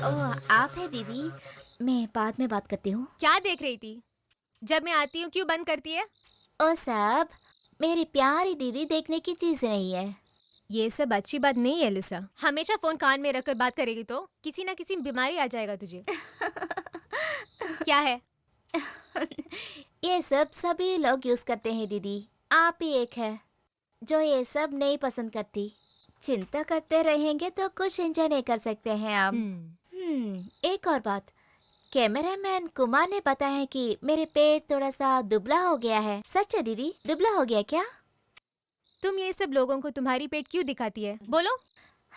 ओह, आप है दीदी। मैं बाद में बात करती हूँ। क्या देख रही थी? जब मैं आती हूँ क्यों बंद करती है? ओ सब, मेरी प्यारी दीदी देखने की चीज नहीं है। ये सब अच्छी बात नहीं है लिसा। हमेशा फोन कान में रखकर बात करेगी तो किसी ना किसी बीमारी आ जाएगा तुझे। क्या है? ये सब सभी लोग यूज करते हैं दीदी। आप ही एक है जो ये सब नहीं पसंद करती। चिंता करते रहेंगे तो कुछ एंजॉय नहीं कर सकते हैं आप। एक और बात, कैमरामैन कुमार ने बताया है कि मेरे पेट थोड़ा सा दुबला हो गया है। सच है दीदी? दुबला हो गया क्या? तुम ये सब लोगों को तुम्हारी पेट क्यों दिखाती है? बोलो।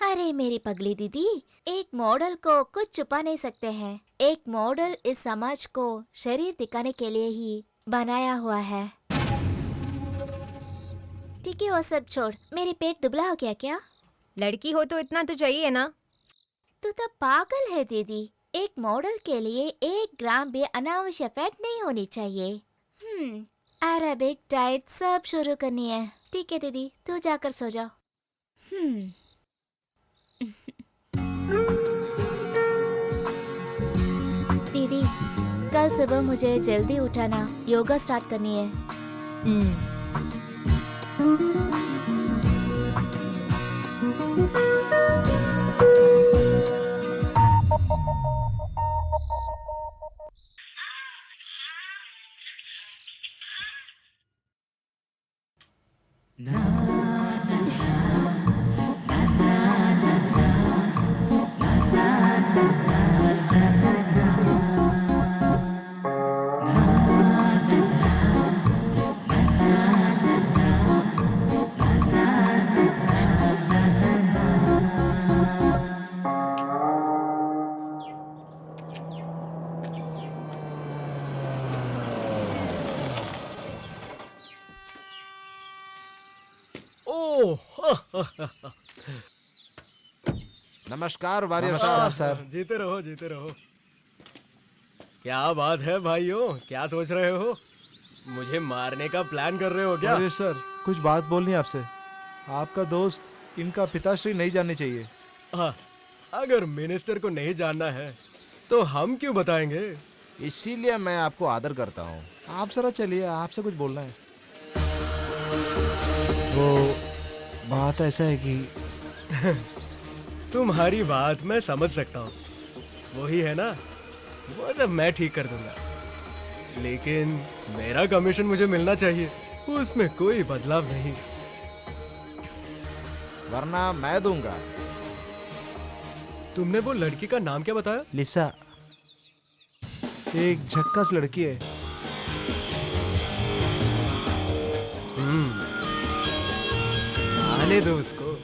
अरे मेरी पगली दीदी, एक मॉडल को कुछ छुपा नहीं सकते हैं। एक मॉडल इस समाज को शरीर दिखाने के लिए ही बनाया हुआ है। ठीक है, वो सब छोड़। मेरी पेट दुबला हो गया क्या? लड़की हो तो इतना तो चाहिए ना। तू तो पागल है दीदी। एक मॉडल के लिए 1 ग्राम भी अनावश्यक फैट नहीं होनी चाहिए। अरेबिक डाइट सब शुरू करनी है। ठीक है दीदी, तू जाकर सो जाओ। दीदी, कल सुबह मुझे जल्दी उठाना, योगा स्टार्ट करनी है। ओह नमस्कार वारियर नमस्कार सर। जीते रहो जीते रहो। क्या बात है भाइयों, क्या सोच रहे हो? मुझे मारने का प्लान कर रहे हो क्या? वारियर सर, कुछ बात बोलनी है आपसे। आपका दोस्त इनका पिताश्री नहीं जाननी चाहिए। हाँ, अगर मिनिस्टर को नहीं जानना है तो हम क्यों बताएंगे? इसीलिए मैं आपको आदर करता हूँ। आप जरा चलिए, आपसे कुछ बोलना है। वो बात ऐसा है कि तुम्हारी बात मैं समझ सकता हूँ। वही है ना, वो सब मैं ठीक कर दूंगा, लेकिन मेरा कमीशन मुझे मिलना चाहिए, उसमें कोई बदलाव नहीं। वरना मैं दूंगा। तुमने वो लड़की का नाम क्या बताया? लिसा, एक झक्कास लड़की है। आने दो उसको।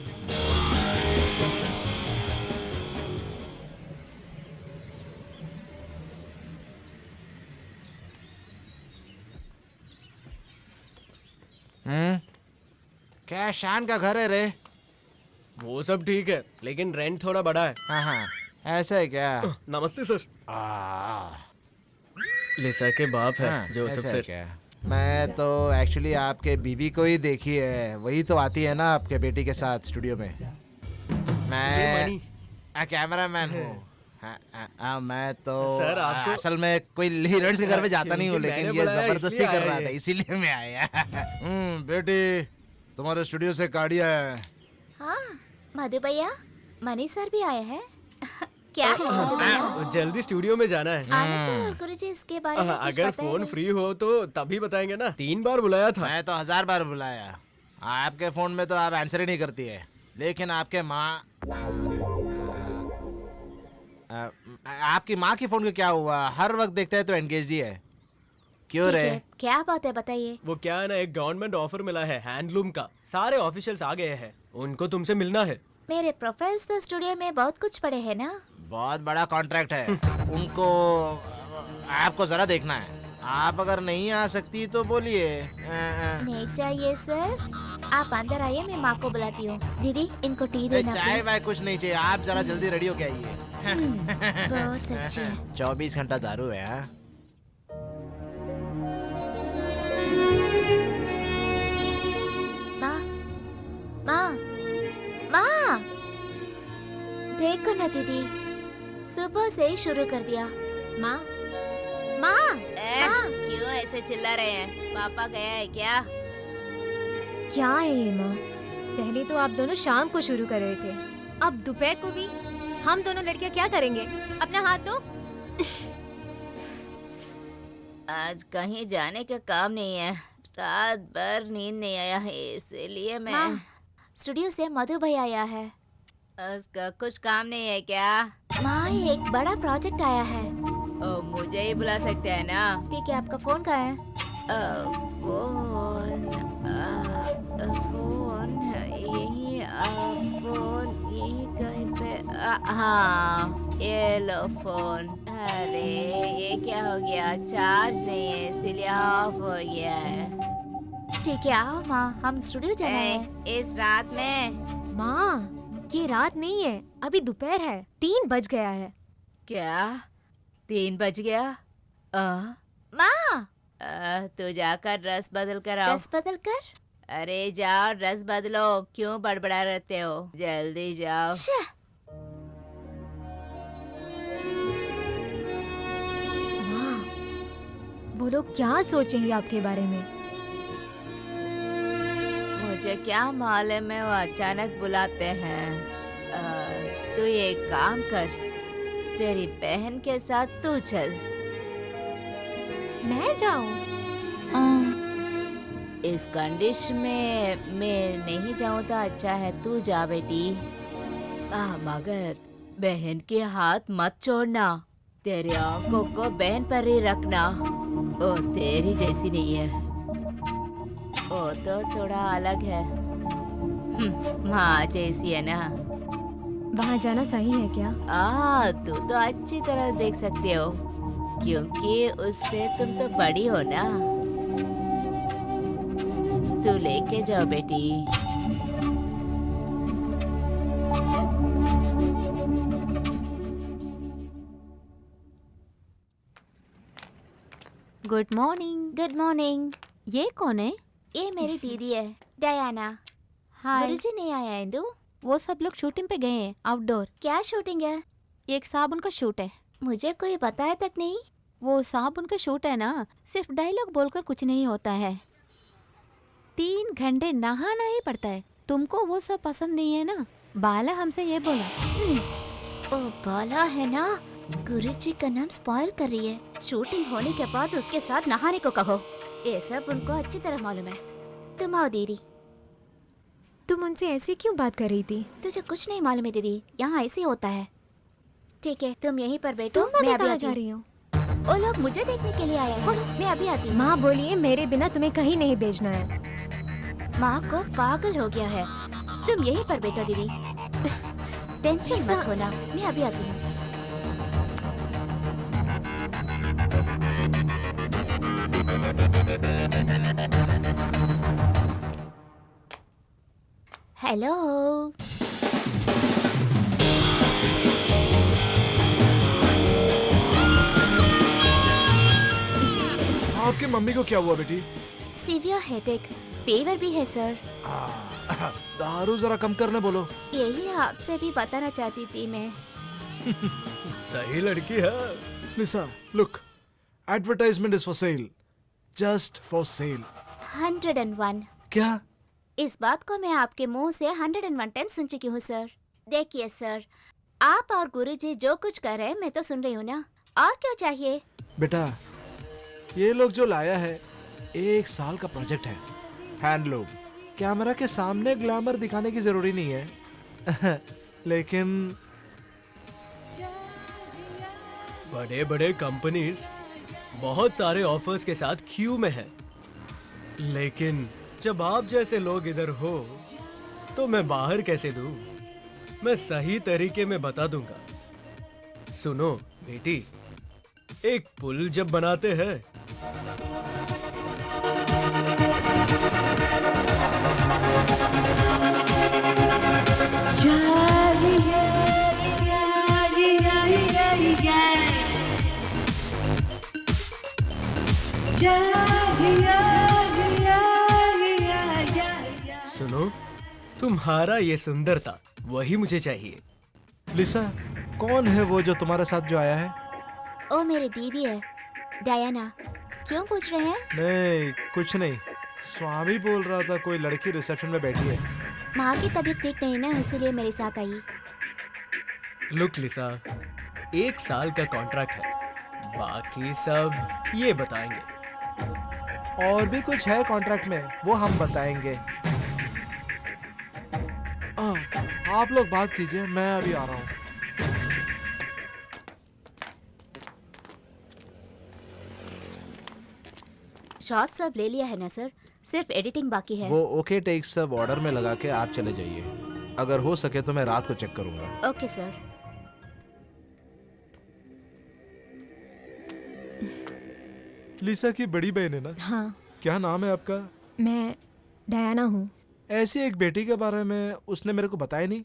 क्या शान का घर है रे? वो सब ठीक है, लेकिन रेंट थोड़ा बड़ा है। हाँ हाँ, ऐसा है क्या? नमस्ते सर। लिसा के बाप है हाँ, ऐसा जोसेफ है सर। क्या? मैं तो एक्चुअली आपके बीवी को ही देखी है। वही तो आती है ना आपके बेटी के साथ स्टूडियो में। मैं कैमरामैन हूँ। मैं तो सर, आपको असल में कोई हीरोइंस के घर में जाता नहीं हूँ, क्योंकि लेकिन मैंने ये बुलाया जबरदस्ती इसलिए कर आए रहा था, हैं। इसीलिए मैं आया। बेटी, तुम्हारे स्टूडियो से गाड़ियाँ है। हाँ, मधु भैया, मनी सर भी आए हैं। क्या है मधु भैया? जल्दी स्टूडियो में जाना है। आनंद सर और गुरुजी इसके बारे में कुछ अगर पता है फोन नहीं। फ्री हो तो तभी बताएंगे ना। 3 बार बुलाया था। मैं तो 1000 बार बुलाया। आपके फोन में तो आप आंसर ही नहीं करती है, लेकिन आपके आपकी माँ की फोन को क्या हुआ? हर वक्त देखते हैं तो एंगेज ही है। क्यों ठीक रे? है, क्या बात है बताइए। वो क्या है ना, एक गवर्नमेंट ऑफर मिला है हैंडलूम का। सारे ऑफिशियल्स आ गए हैं, उनको तुमसे मिलना है। मेरे प्रोफाइल्स तो स्टूडियो में बहुत कुछ पड़े हैं ना। बहुत बड़ा कॉन्ट्रैक्ट है। उनको आपको जरा देखना है। आप अगर नहीं आ सकती तो बोलिए। नहीं चाहिए सर, आप अंदर आइए, मैं माँ को बुलाती हूँ। दीदी, इनको टी देना चाय प्लीज। वाय कुछ नहीं चाहिए, आप जरा जल्दी रेडी होके आइए। बहुत अच्छे। 24 घंटा दारू है। हाँ? माँ, माँ, माँ, देखो ना दीदी, सुबह से ही शुरू कर दिया। माँ माँ क्यों ऐसे चिल्ला रहे हैं? पापा गया है क्या? क्या है ये माँ? पहले तो आप दोनों शाम को शुरू कर रहे थे, अब दोपहर को भी। हम दोनों लड़कियाँ क्या करेंगे? अपना हाथ दो। आज कहीं जाने का काम नहीं है, रात भर नींद नहीं आया है, इसलिए मैं स्टूडियो से मधु भाई आया है। उसका कुछ काम नहीं है क्या? माँ, एक बड़ा प्रोजेक्ट आया है। ओ, मुझे ही बुला सकते हैं ना? ठीक है, आपका फोन कहाँ है? फोन फोन यही कहीं पे। हाँ, ये लो फोन। अरे ये क्या हो गया? चार्ज नहीं है इसीलिए ऑफ हो गया है। ठीक है, आओ माँ, हम स्टूडियो जाना है इस रात में। माँ, ये रात नहीं है, अभी दोपहर है, 3 बज गया है। क्या 3 बज गया? माँ, तू जाकर ड्रेस बदल कर आओ। ड्रेस बदल कर? अरे जाओ, ड्रेस बदलो, क्यों बड़बड़ा रहते हो? जल्दी जाओ। माँ, वो लोग क्या सोचेंगे आपके बारे में? मुझे क्या मालूम है, वो अचानक बुलाते हैं। तू एक काम कर, तेरी बहन के साथ तू चल। मैं जाऊँ? इस कंडीशन में मैं नहीं जाऊँ तो अच्छा है, तू जा बेटी। मगर बहन के हाथ मत छोड़ना, तेरे आंखों को बहन पर ही रखना। ओ तेरी जैसी नहीं है, ओ तो थोड़ा अलग है। माँ जैसी है ना। वहाँ जाना सही है क्या? तू तो अच्छी तरह देख सकते हो, क्योंकि उससे तुम तो बड़ी हो ना। तू लेके जाओ बेटी। Good morning. Good morning. ये कौन है? ये मेरी दीदी है, डयाना। हाय। गुरुजी नहीं आया इंदु? वो सब लोग शूटिंग पे गए हैं, आउटडोर। क्या शूटिंग है? ये एक साबुन का शूट है। मुझे कोई बताया तक नहीं। वो साबुन का शूट है ना, सिर्फ डायलॉग बोलकर कुछ नहीं होता है, 3 घंटे नहाना ही पड़ता है। तुमको वो सब पसंद नहीं है ना? बाला हमसे ये बोला। ओ बाला है ना, गुरुजी का नाम स्पॉइल कर रही है। शूटिंग होने के बाद उसके साथ नहाने को कहो, ये सब उनको अच्छी तरह मालूम है। तुम आओ दीदी। तुम उनसे ऐसे क्यों बात कर रही थी? तुझे कुछ नहीं मालूम है दीदी, यहाँ ऐसे होता है। ठीक है, तुम यहीं पर बैठो, तुम मैं अभी अभी कहाँ आती जा हूँ। रही हो? वो लोग मुझे देखने के लिए आए हैं, मैं अभी आती हूँ। माँ बोलिए मेरे बिना तुम्हें कहीं नहीं भेजना है। माँ को पागल हो गया है। तुम यहीं पर बैठो दीदी, टेंशन मत होना, मैं अभी आती हूँ। हेलो। आपकी मम्मी को क्या हुआ बेटी? सीवियर हेडेक, फीवर भी है सर। दारू जरा कम करने बोलो। यही आपसे भी बताना चाहती थी मैं। सही लड़की है। लिसा, look, advertisement is for sale, just for sale. 101। क्या? इस बात को मैं आपके मुंह से 101 टाइम सुन चुकी हूँ सर। देखिए सर, आप और गुरुजी जो कुछ कर रहे हैं मैं तो सुन रही हूँ ना, और क्या चाहिए? बेटा, ये लोग जो लाया है 1 साल का प्रोजेक्ट है, हैंडलूम। कैमरा के सामने ग्लैमर दिखाने की जरूरी नहीं है लेकिन बड़े बड़े कंपनीज बहुत सारे ऑफर्स के साथ क्यू में है, लेकिन जब आप जैसे लोग इधर हो तो मैं बाहर कैसे दूं? मैं सही तरीके में बता दूंगा। सुनो बेटी, एक पुल जब बनाते हैं सुनो, तुम्हारा ये सुंदरता वही मुझे चाहिए। लिसा, कौन है वो जो तुम्हारे साथ जो आया है? ओ मेरी दीदी है, डायना। क्यों पूछ रहे हैं? नहीं, कुछ नहीं। स्वामी बोल रहा था कोई लड़की रिसेप्शन में बैठी है। माँ की तबीयत ठीक नहीं ना, इसीलिए मेरे साथ आई। लुक लिसा, 1 साल का कॉन्ट्रैक्ट है, बाकी सब ये बताएंगे। और भी कुछ है कॉन्ट्रैक्ट में, वो हम बताएंगे। आप लोग बात कीजिए, मैं अभी आ रहा हूँ। शॉट सब ले लिया है ना सर, सिर्फ एडिटिंग बाकी है। वो ओके टेक सब ऑर्डर में लगा के आप चले जाइए। अगर हो सके तो मैं रात को चेक करूंगा। Okay sir. लिसा की बड़ी बहन है ना? हाँ, क्या नाम है आपका? मैं डायना हूँ। ऐसी एक बेटी के बारे में उसने मेरे को बताया नहीं।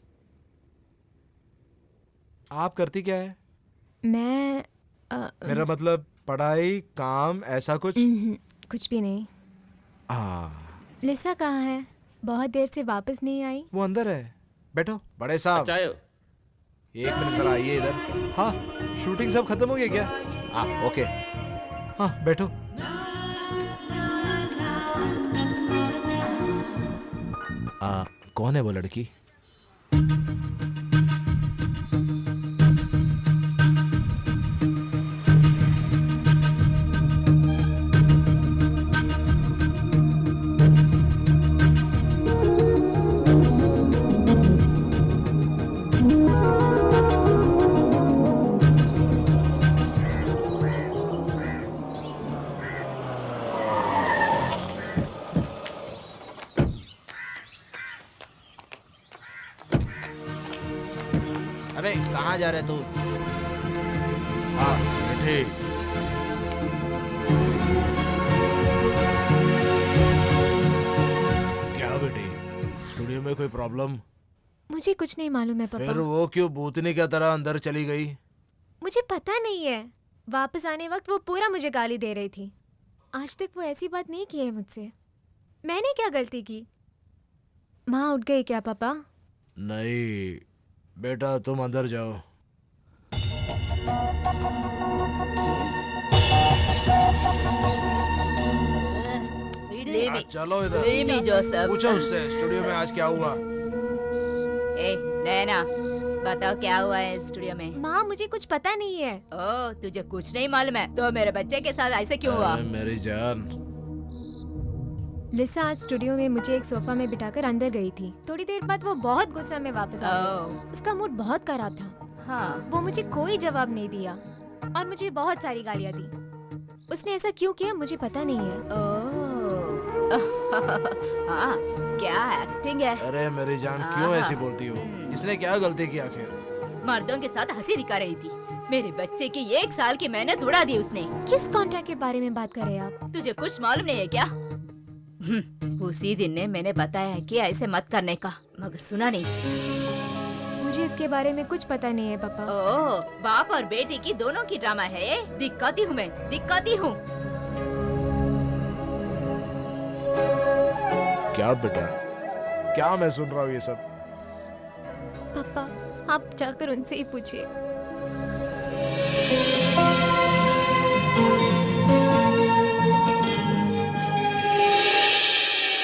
आप करती क्या है? मैं मेरा मतलब पढ़ाई, काम, ऐसा कुछ? कुछ भी नहीं। हाँ, लिसा कहाँ है? बहुत देर से वापस नहीं आई। वो अंदर है। बैठो बड़े साहब। चाय 1 मिनट जरा आइए इधर। हाँ, शूटिंग सब खत्म हो गई क्या? हाँ, ओके। हाँ, बैठो। कौन है वो लड़की? अबे कहाँ जा रहे तू? हाँ, बैठे। क्या बेटी, स्टूडियो में कोई प्रॉब्लम? मुझे कुछ नहीं मालूम है फिर पापा। वो क्यों भूतनी की तरह अंदर चली गई? मुझे पता नहीं है। वापस आने वक्त वो पूरा मुझे गाली दे रही थी। आज तक वो ऐसी बात नहीं की है मुझसे। मैंने क्या गलती की? माँ उठ गई क्या पापा? नहीं बेटा, तुम अंदर जाओ। चलो इधर। जोसेफ। पूछो उससे स्टूडियो में आज क्या हुआ। ए नैना, बताओ क्या हुआ है स्टूडियो में? माँ मुझे कुछ पता नहीं है। ओ, तुझे कुछ नहीं मालूम है तो मेरे बच्चे के साथ ऐसे क्यों हुआ? अरे मेरी जान। लिसा आज स्टूडियो में मुझे एक सोफा में बिठाकर अंदर गई थी। थोड़ी देर बाद वो बहुत गुस्सा में वापस आ गई। उसका मूड बहुत खराब था। हाँ, वो मुझे कोई जवाब नहीं दिया और मुझे बहुत सारी गालियाँ दी। उसने ऐसा क्यों किया मुझे पता नहीं है। हाँ, क्या एक्टिंग है। अरे मेरी जान, क्यों ऐसी बोलती हो? इसने क्या गलती की आखिर? मर्दों के साथ हंसी दिखा रही थी। मेरे बच्चे की 1 साल की मेहनत उड़ा दी उसने। किस कॉन्ट्रैक्ट के बारे में बात कर रहे हैं आप? तुझे कुछ मालूम नहीं है क्या? उसी दिन ने मैंने बताया है कि ऐसे मत करने का, मगर सुना नहीं। मुझे इसके बारे में कुछ पता नहीं है पापा। ओह, बाप और बेटी की दोनों की ड्रामा है ये। दिक्कती हूँ मैं, दिक्कती हूँ। क्या बेटा, क्या मैं सुन रहा हूँ ये सब? पापा आप जाकर उनसे ही पूछिए।